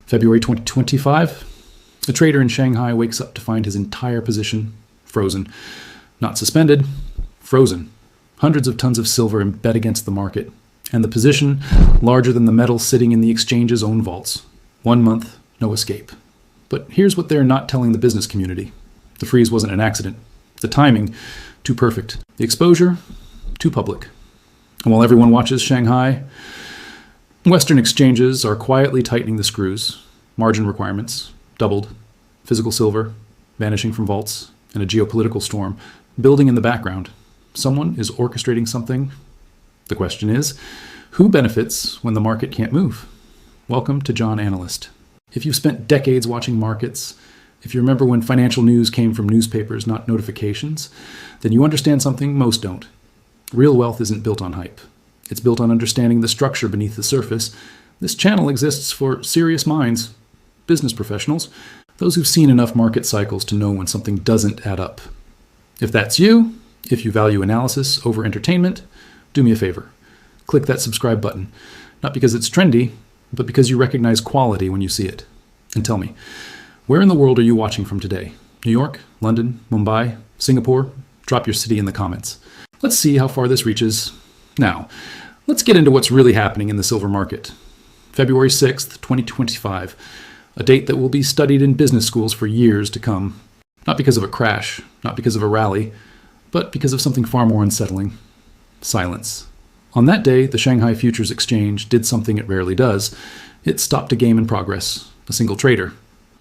February 2025, a trader in Shanghai wakes up to find his entire position frozen. Not suspended, frozen. Hundreds of tons of silver embed against the market, and the position larger than the metal sitting in the exchange's own vaults. 1 month, no escape. But here's what they're not telling the business community. The freeze wasn't an accident. The timing, too perfect. The exposure, too public. And while everyone watches Shanghai, Western exchanges are quietly tightening the screws. Margin requirements doubled. Physical silver vanishing from vaults, and a geopolitical storm building in the background. Someone is orchestrating something. The question is, who benefits when the market can't move? Welcome to John Analyst. If you've spent decades watching markets, if you remember when financial news came from newspapers, not notifications, then you understand something most don't. Real wealth isn't built on hype. It's built on understanding the structure beneath the surface. This channel exists for serious minds, business professionals, those who've seen enough market cycles to know when something doesn't add up. If that's you, if you value analysis over entertainment, do me a favor. Click that subscribe button, not because it's trendy, but because you recognize quality when you see it. And tell me, where in the world are you watching from today? New York, London, Mumbai, Singapore? Drop your city in the comments. Let's see how far this reaches. Now, let's get into what's really happening in the silver market. February 6th, 2025, a date that will be studied in business schools for years to come. Not because of a crash, not because of a rally, but because of something far more unsettling. Silence. On that day, the Shanghai Futures Exchange did something it rarely does. It stopped a game in progress, a single trader,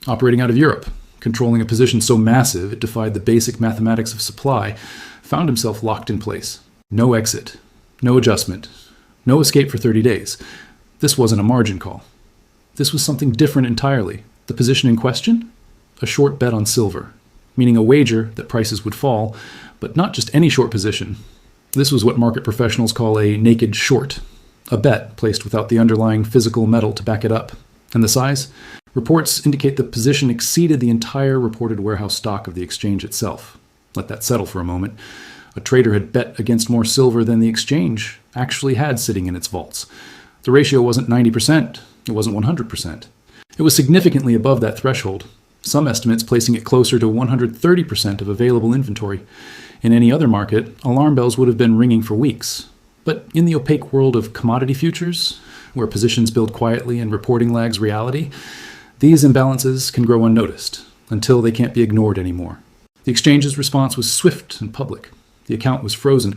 operating out of Europe, controlling a position so massive it defied the basic mathematics of supply, found himself locked in place. No exit, no adjustment, no escape for 30 days. This wasn't a margin call. This was something different entirely. The position in question? A short bet on silver, meaning a wager that prices would fall, but not just any short position. This was what market professionals call a naked short, a bet placed without the underlying physical metal to back it up. And the size? Reports indicate the position exceeded the entire reported warehouse stock of the exchange itself. Let that settle for a moment. A trader had bet against more silver than the exchange actually had sitting in its vaults. The ratio wasn't 90%, it wasn't 100%. It was significantly above that threshold, some estimates placing it closer to 130% of available inventory. In any other market, alarm bells would have been ringing for weeks. But in the opaque world of commodity futures, where positions build quietly and reporting lags reality, these imbalances can grow unnoticed until they can't be ignored anymore. The exchange's response was swift and public. The account was frozen,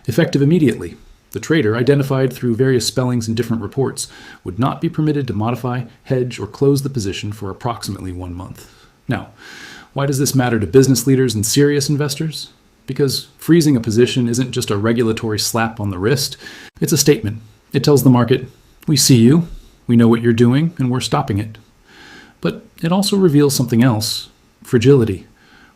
effective immediately. The trader, identified through various spellings in different reports, would not be permitted to modify, hedge, or close the position for approximately 1 month. Now, why does this matter to business leaders and serious investors? Because freezing a position isn't just a regulatory slap on the wrist. It's a statement. It tells the market, we see you, we know what you're doing, and we're stopping it. But it also reveals something else, fragility.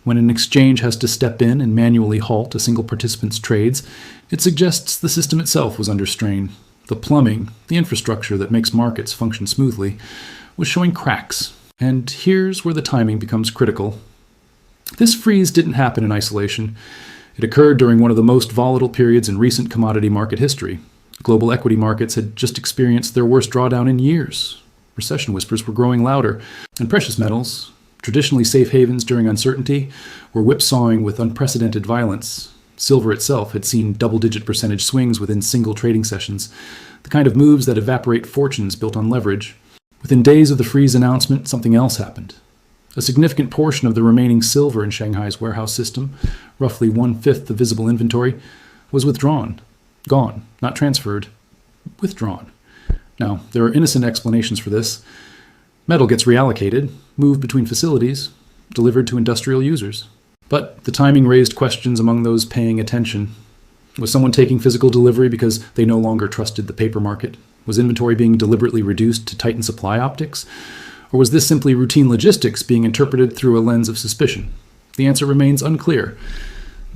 When an exchange has to step in and manually halt a single participant's trades, it suggests the system itself was under strain. The plumbing, the infrastructure that makes markets function smoothly, was showing cracks. And here's where the timing becomes critical. This freeze didn't happen in isolation. It occurred during one of the most volatile periods in recent commodity market history. Global equity markets had just experienced their worst drawdown in years. Recession whispers were growing louder, and precious metals, traditionally safe havens during uncertainty, were whipsawing with unprecedented violence. Silver itself had seen double-digit percentage swings within single trading sessions, the kind of moves that evaporate fortunes built on leverage. Within days of the freeze announcement, something else happened. A significant portion of the remaining silver in Shanghai's warehouse system, roughly 1/5 the visible inventory, was withdrawn. Gone, not transferred, withdrawn. Now, there are innocent explanations for this. Metal gets reallocated, moved between facilities, delivered to industrial users. But the timing raised questions among those paying attention. Was someone taking physical delivery because they no longer trusted the paper market? Was inventory being deliberately reduced to tighten supply optics? Or was this simply routine logistics being interpreted through a lens of suspicion? The answer remains unclear,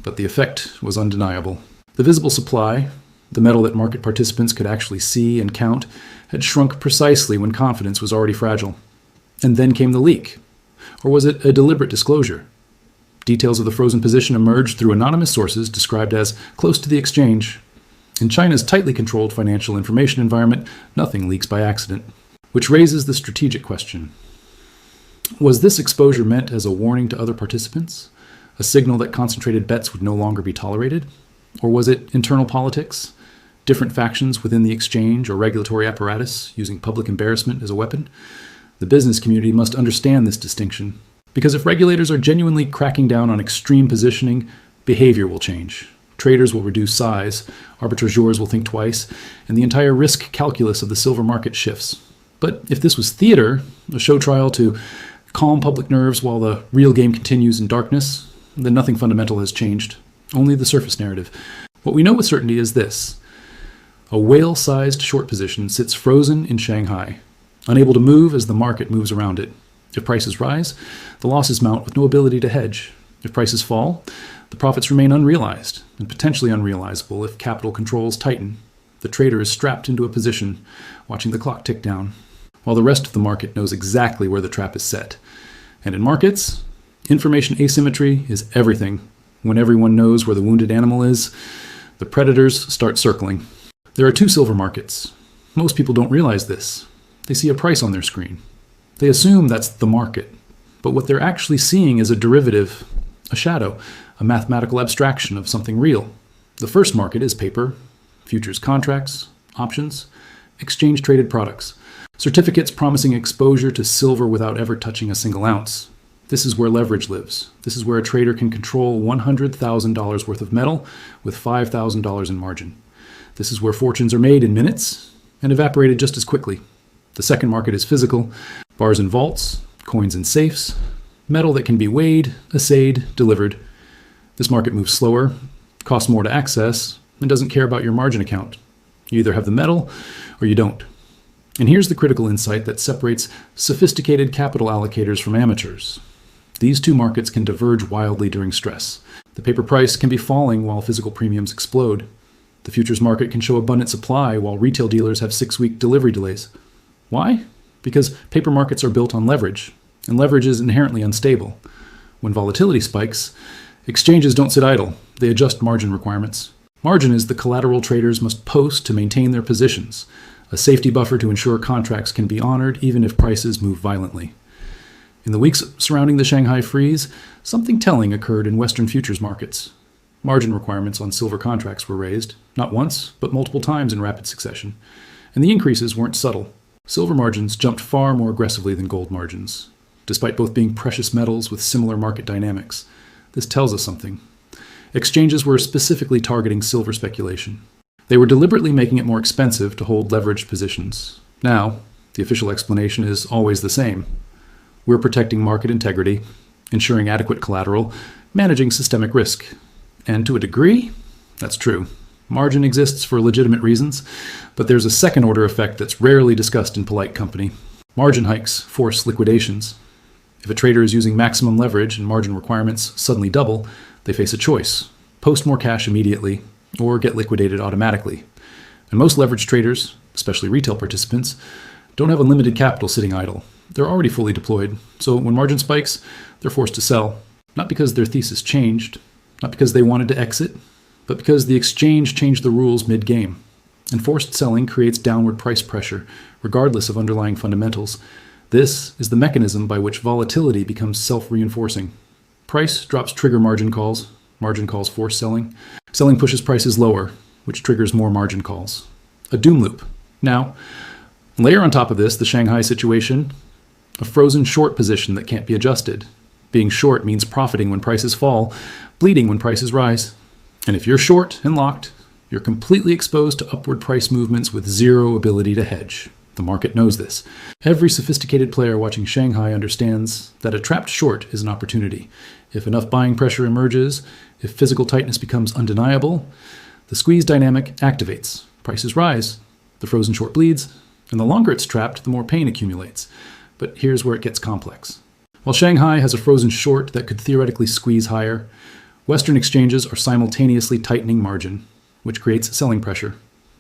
but the effect was undeniable. The visible supply, the metal that market participants could actually see and count, had shrunk precisely when confidence was already fragile. And then came the leak. Or was it a deliberate disclosure? Details of the frozen position emerged through anonymous sources described as close to the exchange. In China's tightly controlled financial information environment, nothing leaks by accident. Which raises the strategic question. Was this exposure meant as a warning to other participants? A signal that concentrated bets would no longer be tolerated? Or was it internal politics? Different factions within the exchange or regulatory apparatus using public embarrassment as a weapon? The business community must understand this distinction, because if regulators are genuinely cracking down on extreme positioning, behavior will change. Traders will reduce size, arbitrageurs will think twice, and the entire risk calculus of the silver market shifts. But if this was theater, a show trial to calm public nerves while the real game continues in darkness, then nothing fundamental has changed, only the surface narrative. What we know with certainty is this. A whale-sized short position sits frozen in Shanghai, unable to move as the market moves around it. If prices rise, the losses mount with no ability to hedge. If prices fall, the profits remain unrealized and potentially unrealizable if capital controls tighten. The trader is strapped into a position, watching the clock tick down, while the rest of the market knows exactly where the trap is set. And in markets, information asymmetry is everything. When everyone knows where the wounded animal is, the predators start circling. There are two silver markets. Most people don't realize this. They see a price on their screen. They assume that's the market. But what they're actually seeing is a derivative, a shadow, a mathematical abstraction of something real. The first market is paper, futures contracts, options, exchange-traded products, certificates promising exposure to silver without ever touching a single ounce. This is where leverage lives. This is where a trader can control $100,000 worth of metal with $5,000 in margin. This is where fortunes are made in minutes and evaporated just as quickly. The second market is physical, bars and vaults, coins and safes, metal that can be weighed, assayed, delivered. This market moves slower, costs more to access, and doesn't care about your margin account. You either have the metal or you don't. And here's the critical insight that separates sophisticated capital allocators from amateurs. These two markets can diverge wildly during stress. The paper price can be falling while physical premiums explode. The futures market can show abundant supply while retail dealers have 6-week delivery delays. Why? Because paper markets are built on leverage, and leverage is inherently unstable. When volatility spikes, exchanges don't sit idle. They adjust margin requirements. Margin is the collateral traders must post to maintain their positions, a safety buffer to ensure contracts can be honored even if prices move violently. In the weeks surrounding the Shanghai freeze, something telling occurred in Western futures markets. Margin requirements on silver contracts were raised, not once, but multiple times in rapid succession. And the increases weren't subtle. Silver margins jumped far more aggressively than gold margins, despite both being precious metals with similar market dynamics. This tells us something. Exchanges were specifically targeting silver speculation. They were deliberately making it more expensive to hold leveraged positions. Now, the official explanation is always the same. We're protecting market integrity, ensuring adequate collateral, managing systemic risk. And to a degree, that's true. Margin exists for legitimate reasons, but there's a second-order effect that's rarely discussed in polite company. Margin hikes force liquidations. If a trader is using maximum leverage and margin requirements suddenly double, they face a choice: post more cash immediately or get liquidated automatically. And most leveraged traders, especially retail participants, don't have unlimited capital sitting idle. They're already fully deployed, so when margin spikes, they're forced to sell, not because their thesis changed, not because they wanted to exit, but because the exchange changed the rules mid-game. And forced selling creates downward price pressure, regardless of underlying fundamentals. This is the mechanism by which volatility becomes self-reinforcing. Price drops trigger margin calls force selling. Selling pushes prices lower, which triggers more margin calls. A doom loop. Now, layer on top of this the Shanghai situation, a frozen short position that can't be adjusted. Being short means profiting when prices fall, bleeding when prices rise. And if you're short and locked, you're completely exposed to upward price movements with zero ability to hedge. The market knows this. Every sophisticated player watching Shanghai understands that a trapped short is an opportunity. If enough buying pressure emerges, if physical tightness becomes undeniable, the squeeze dynamic activates. Prices rise, the frozen short bleeds, and the longer it's trapped, the more pain accumulates. But here's where it gets complex. While Shanghai has a frozen short that could theoretically squeeze higher, Western exchanges are simultaneously tightening margin, which creates selling pressure.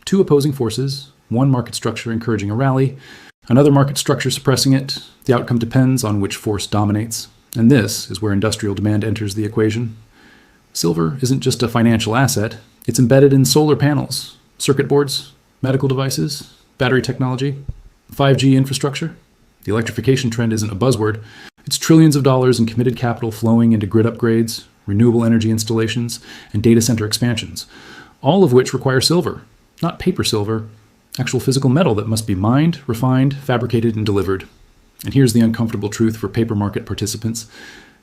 Two opposing forces, one market structure encouraging a rally, another market structure suppressing it. The outcome depends on which force dominates. And this is where industrial demand enters the equation. Silver isn't just a financial asset. It's embedded in solar panels, circuit boards, medical devices, battery technology. 5G infrastructure? The electrification trend isn't a buzzword. It's trillions of dollars in committed capital flowing into grid upgrades, renewable energy installations, and data center expansions, all of which require silver, not paper silver, actual physical metal that must be mined, refined, fabricated, and delivered. And here's the uncomfortable truth for paper market participants.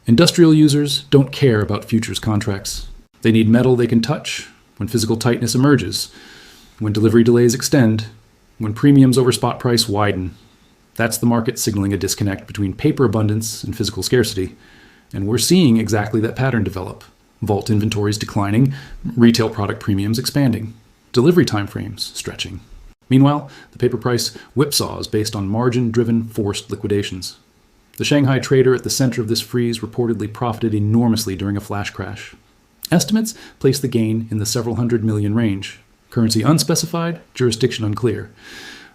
Industrial users don't care about futures contracts. They need metal they can touch when physical tightness emerges, when delivery delays extend, when premiums over spot price widen. That's the market signaling a disconnect between paper abundance and physical scarcity. And we're seeing exactly that pattern develop. Vault inventories declining, retail product premiums expanding, delivery timeframes stretching. Meanwhile, the paper price whipsaws based on margin-driven forced liquidations. The Shanghai trader at the center of this freeze reportedly profited enormously during a flash crash. Estimates place the gain in the several hundred million range. Currency unspecified, jurisdiction unclear.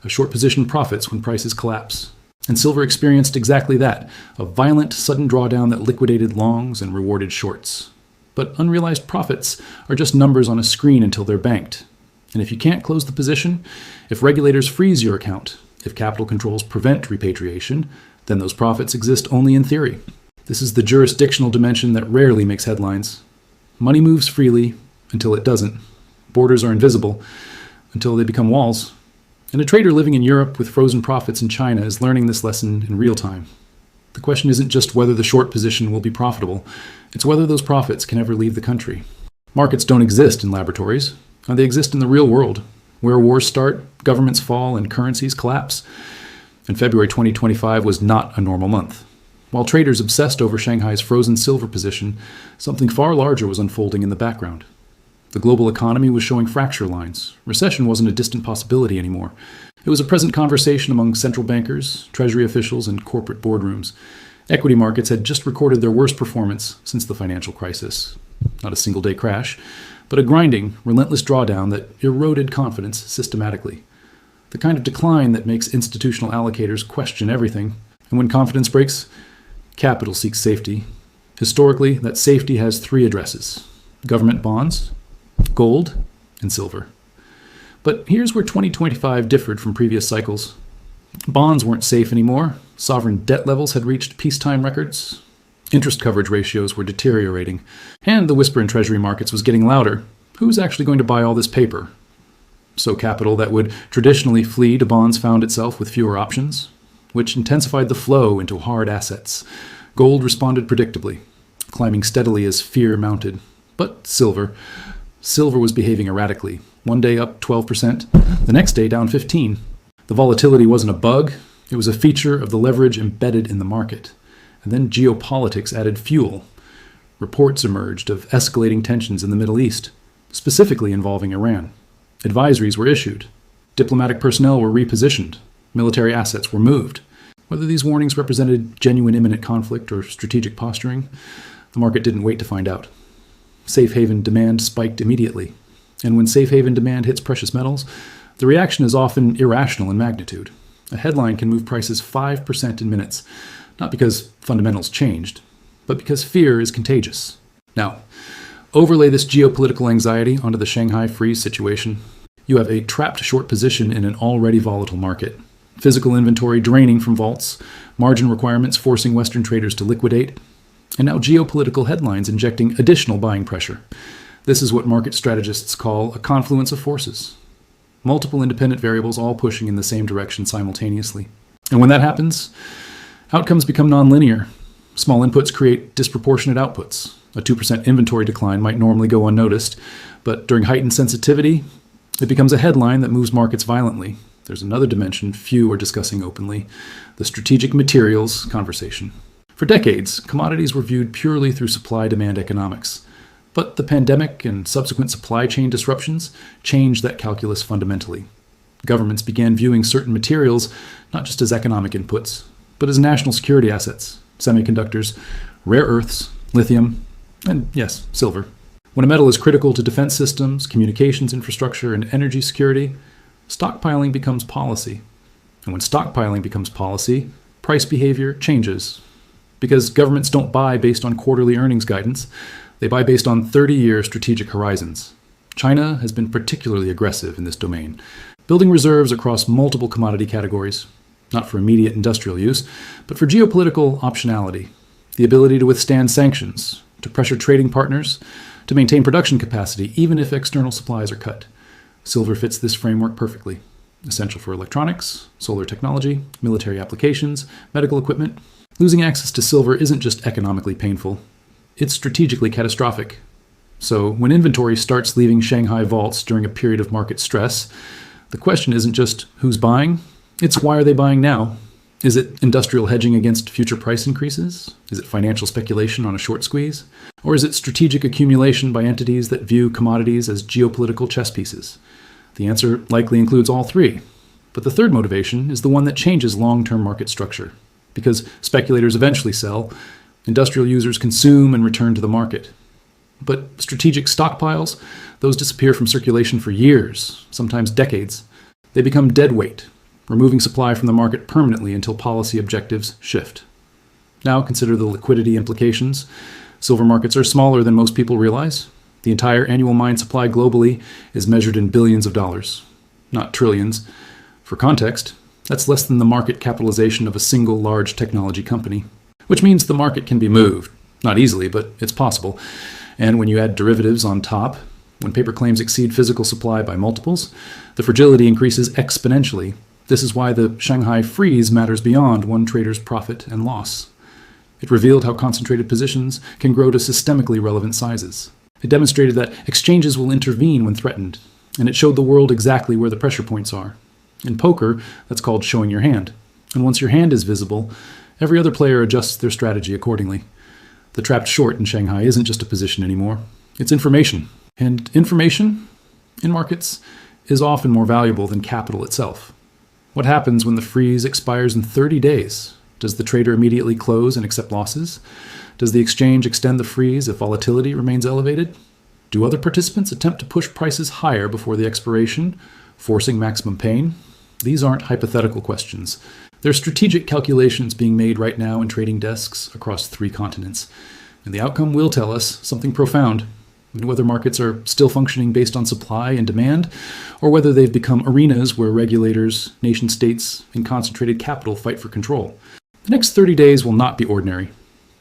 A short position profits when prices collapse. And silver experienced exactly that, a violent, sudden drawdown that liquidated longs and rewarded shorts. But unrealized profits are just numbers on a screen until they're banked. And if you can't close the position, if regulators freeze your account, if capital controls prevent repatriation, then those profits exist only in theory. This is the jurisdictional dimension that rarely makes headlines. Money moves freely until it doesn't. Borders are invisible until they become walls. And a trader living in Europe with frozen profits in China is learning this lesson in real time. The question isn't just whether the short position will be profitable, it's whether those profits can ever leave the country. Markets don't exist in laboratories. They exist in the real world, where wars start, governments fall, and currencies collapse. And February 2025 was not a normal month. While traders obsessed over Shanghai's frozen silver position, something far larger was unfolding in the background. The global economy was showing fracture lines. Recession wasn't a distant possibility anymore. It was a present conversation among central bankers, treasury officials, and corporate boardrooms. Equity markets had just recorded their worst performance since the financial crisis. Not a single-day crash, but a grinding, relentless drawdown that eroded confidence systematically. The kind of decline that makes institutional allocators question everything. And when confidence breaks, capital seeks safety. Historically, that safety has three addresses: government bonds, gold, and silver. But here's where 2025 differed from previous cycles. Bonds weren't safe anymore. Sovereign debt levels had reached peacetime records. Interest coverage ratios were deteriorating. And the whisper in treasury markets was getting louder. Who's actually going to buy all this paper? So capital that would traditionally flee to bonds found itself with fewer options, which intensified the flow into hard assets. Gold responded predictably, climbing steadily as fear mounted. But silver was behaving erratically. One day up 12%, the next day down 15%. The volatility wasn't a bug, it was a feature of the leverage embedded in the market. And then geopolitics added fuel. Reports emerged of escalating tensions in the Middle East, specifically involving Iran. Advisories were issued. Diplomatic personnel were repositioned. Military assets were moved. Whether these warnings represented genuine imminent conflict or strategic posturing, the market didn't wait to find out. Safe haven demand spiked immediately. And when safe haven demand hits precious metals, the reaction is often irrational in magnitude. A headline can move prices 5% in minutes, not because fundamentals changed, but because fear is contagious. Now, overlay this geopolitical anxiety onto the Shanghai freeze situation. You have a trapped short position in an already volatile market. Physical inventory draining from vaults, margin requirements forcing Western traders to liquidate, and now geopolitical headlines injecting additional buying pressure. This is what market strategists call a confluence of forces. Multiple independent variables all pushing in the same direction simultaneously. And when that happens, outcomes become nonlinear. Small inputs create disproportionate outputs. A 2% inventory decline might normally go unnoticed, but during heightened sensitivity, it becomes a headline that moves markets violently. There's another dimension few are discussing openly, the strategic materials conversation. For decades, commodities were viewed purely through supply-demand economics. But the pandemic and subsequent supply chain disruptions changed that calculus fundamentally. Governments began viewing certain materials not just as economic inputs, but as national security assets: semiconductors, rare earths, lithium, and yes, silver. When a metal is critical to defense systems, communications infrastructure, and energy security, stockpiling becomes policy. And when stockpiling becomes policy, price behavior changes. Because governments don't buy based on quarterly earnings guidance, they buy based on 30-year strategic horizons. China has been particularly aggressive in this domain, building reserves across multiple commodity categories. not for immediate industrial use, but for geopolitical optionality, the ability to withstand sanctions, to pressure trading partners, to maintain production capacity even if external supplies are cut. Silver fits this framework perfectly. Essential for electronics, solar technology, military applications, medical equipment. Losing access to silver isn't just economically painful, it's strategically catastrophic. So when inventory starts leaving Shanghai vaults during a period of market stress, the question isn't just who's buying, it's why are they buying now? Is it industrial hedging against future price increases? Is it financial speculation on a short squeeze? Or is it strategic accumulation by entities that view commodities as geopolitical chess pieces? The answer likely includes all three. But the third motivation is the one that changes long-term market structure. Because speculators eventually sell, industrial users consume and return to the market. But strategic stockpiles, those disappear from circulation for years, sometimes decades. They become dead weight, removing supply from the market permanently until policy objectives shift. Now consider the liquidity implications. Silver markets are smaller than most people realize. The entire annual mine supply globally is measured in billions of dollars, not trillions. For context, that's less than the market capitalization of a single large technology company, which means the market can be moved. Not easily, but it's possible. And when you add derivatives on top, when paper claims exceed physical supply by multiples, the fragility increases exponentially. This is why the Shanghai freeze matters beyond one trader's profit and loss. It revealed how concentrated positions can grow to systemically relevant sizes. It demonstrated that exchanges will intervene when threatened, and it showed the world exactly where the pressure points are. In poker, that's called showing your hand. And once your hand is visible, every other player adjusts their strategy accordingly. The trapped short in Shanghai isn't just a position anymore. It's information. And information, in markets, is often more valuable than capital itself. What happens when the freeze expires in 30 days? Does the trader immediately close and accept losses? Does the exchange extend the freeze if volatility remains elevated? Do other participants attempt to push prices higher before the expiration, forcing maximum pain? These aren't hypothetical questions. They're strategic calculations being made right now in trading desks across 3 continents. And the outcome will tell us something profound. Whether markets are still functioning based on supply and demand, or whether they've become arenas where regulators, nation-states, and concentrated capital fight for control. The next 30 days will not be ordinary.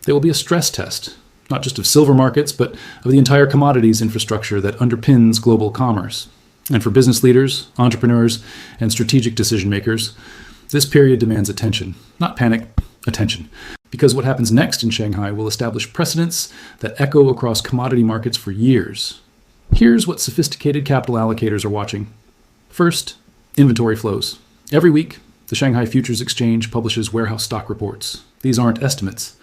They will be a stress test, not just of silver markets, but of the entire commodities infrastructure that underpins global commerce. And for business leaders, entrepreneurs, and strategic decision makers, this period demands attention, not panic, attention. Because what happens next in Shanghai will establish precedents that echo across commodity markets for years. Here's what sophisticated capital allocators are watching. First, inventory flows. Every week, the Shanghai Futures Exchange publishes warehouse stock reports. These aren't estimates.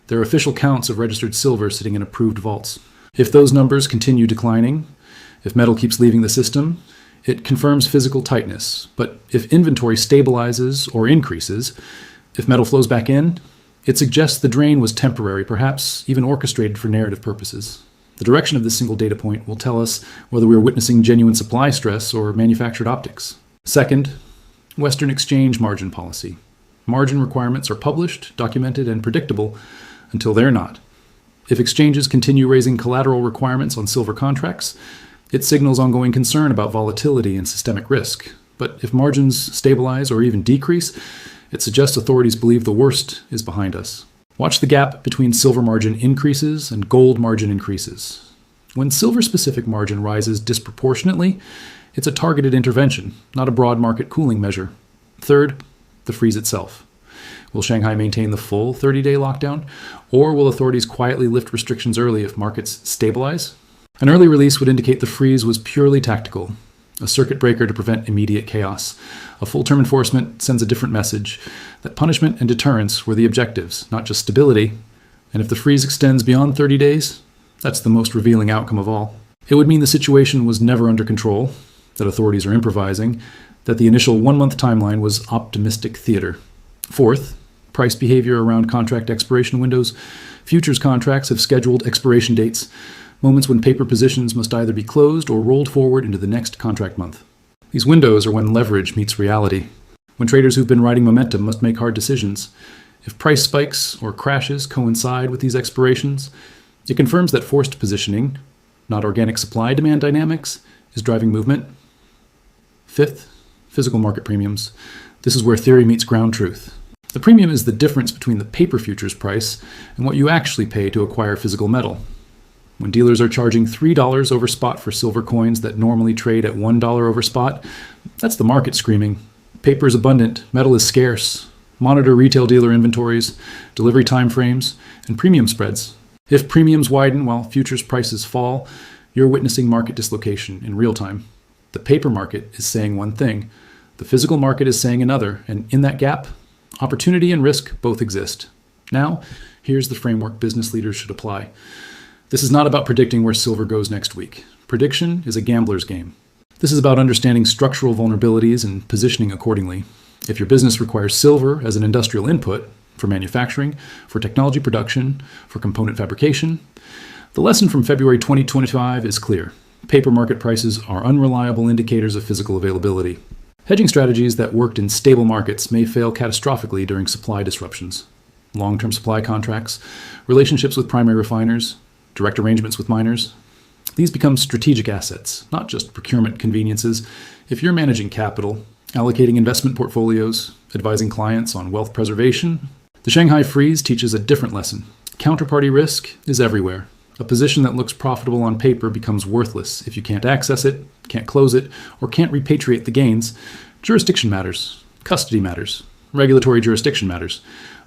They're official counts of registered silver sitting in approved vaults. If those numbers continue declining, if metal keeps leaving the system, it confirms physical tightness. But if inventory stabilizes or increases, if metal flows back in, it suggests the drain was temporary, perhaps even orchestrated for narrative purposes. The direction of this single data point will tell us whether we are witnessing genuine supply stress or manufactured optics. Second, Western exchange margin policy. Margin requirements are published, documented, and predictable until they're not. If exchanges continue raising collateral requirements on silver contracts, it signals ongoing concern about volatility and systemic risk. But if margins stabilize or even decrease, it suggests authorities believe the worst is behind us. Watch the gap between silver margin increases and gold margin increases. When silver-specific margin rises disproportionately, it's a targeted intervention, not a broad market cooling measure. Third, the freeze itself. Will Shanghai maintain the full 30-day lockdown, or will authorities quietly lift restrictions early if markets stabilize? An early release would indicate the freeze was purely tactical, a circuit breaker to prevent immediate chaos. A full-term enforcement sends a different message, that punishment and deterrence were the objectives, not just stability. And if the freeze extends beyond 30 days, that's the most revealing outcome of all. It would mean the situation was never under control, that authorities are improvising, that the initial 1-month timeline was optimistic theater. Fourth, price behavior around contract expiration windows. Futures contracts have scheduled expiration dates, moments when paper positions must either be closed or rolled forward into the next contract month. These windows are when leverage meets reality, when traders who've been riding momentum must make hard decisions. If price spikes or crashes coincide with these expirations, it confirms that forced positioning, not organic supply-demand dynamics, is driving movement. Fifth, physical market premiums. This is where theory meets ground truth. The premium is the difference between the paper futures price and what you actually pay to acquire physical metal. When dealers are charging $3 over spot for silver coins that normally trade at $1 over spot, that's the market screaming. Paper is abundant, metal is scarce. Monitor retail dealer inventories, delivery timeframes, and premium spreads. If premiums widen while futures prices fall, you're witnessing market dislocation in real time. The paper market is saying one thing, the physical market is saying another, and in that gap, opportunity and risk both exist. Now, here's the framework business leaders should apply. This is not about predicting where silver goes next week. Prediction is a gambler's game. This is about understanding structural vulnerabilities and positioning accordingly. If your business requires silver as an industrial input for manufacturing, for technology production, for component fabrication, the lesson from February 2025 is clear. Paper market prices are unreliable indicators of physical availability. Hedging strategies that worked in stable markets may fail catastrophically during supply disruptions. Long-term supply contracts, relationships with primary refiners, direct arrangements with miners, these become strategic assets, not just procurement conveniences. If you're managing capital, allocating investment portfolios, advising clients on wealth preservation, the Shanghai Freeze teaches a different lesson. Counterparty risk is everywhere. A position that looks profitable on paper becomes worthless if you can't access it, can't close it, or can't repatriate the gains. Jurisdiction matters. Custody matters. Regulatory jurisdiction matters.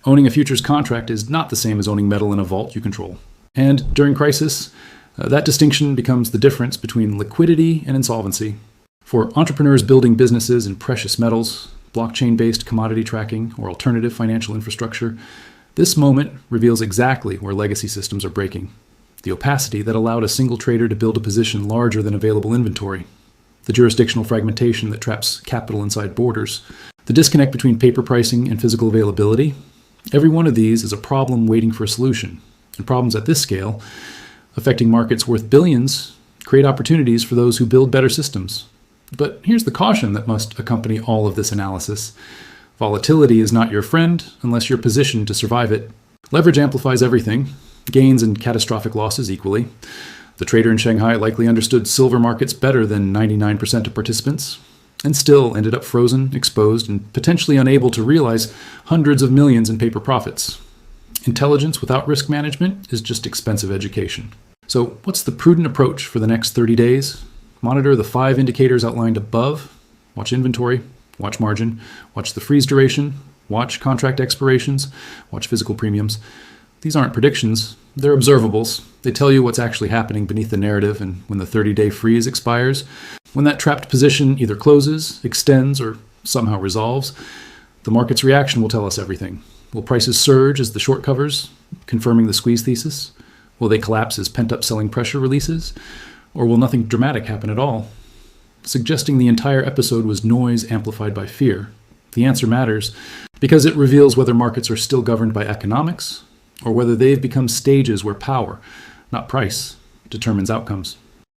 Owning a futures contract is not the same as owning metal in a vault you control. And during crisis, that distinction becomes the difference between liquidity and insolvency. For entrepreneurs building businesses in precious metals, blockchain-based commodity tracking, or alternative financial infrastructure, this moment reveals exactly where legacy systems are breaking. The opacity that allowed a single trader to build a position larger than available inventory. The jurisdictional fragmentation that traps capital inside borders. The disconnect between paper pricing and physical availability. Every one of these is a problem waiting for a solution. And problems at this scale, affecting markets worth billions, create opportunities for those who build better systems. But here's the caution that must accompany all of this analysis. Volatility is not your friend unless you're positioned to survive it. Leverage amplifies everything, gains and catastrophic losses equally. The trader in Shanghai likely understood silver markets better than 99% of participants, and still ended up frozen, exposed, and potentially unable to realize hundreds of millions in paper profits. Intelligence without risk management is just expensive education. So what's the prudent approach for the next 30 days? Monitor the 5 indicators outlined above. Watch inventory, watch margin, watch the freeze duration, watch contract expirations, watch physical premiums. These aren't predictions, they're observables. They tell you what's actually happening beneath the narrative, and when the 30-day freeze expires, when that trapped position either closes, extends, or somehow resolves, the market's reaction will tell us everything. Will prices surge as the short covers, confirming the squeeze thesis? Will they collapse as pent-up selling pressure releases? Or will nothing dramatic happen at all? Suggesting the entire episode was noise amplified by fear. The answer matters because it reveals whether markets are still governed by economics or whether they've become stages where power, not price, determines outcomes.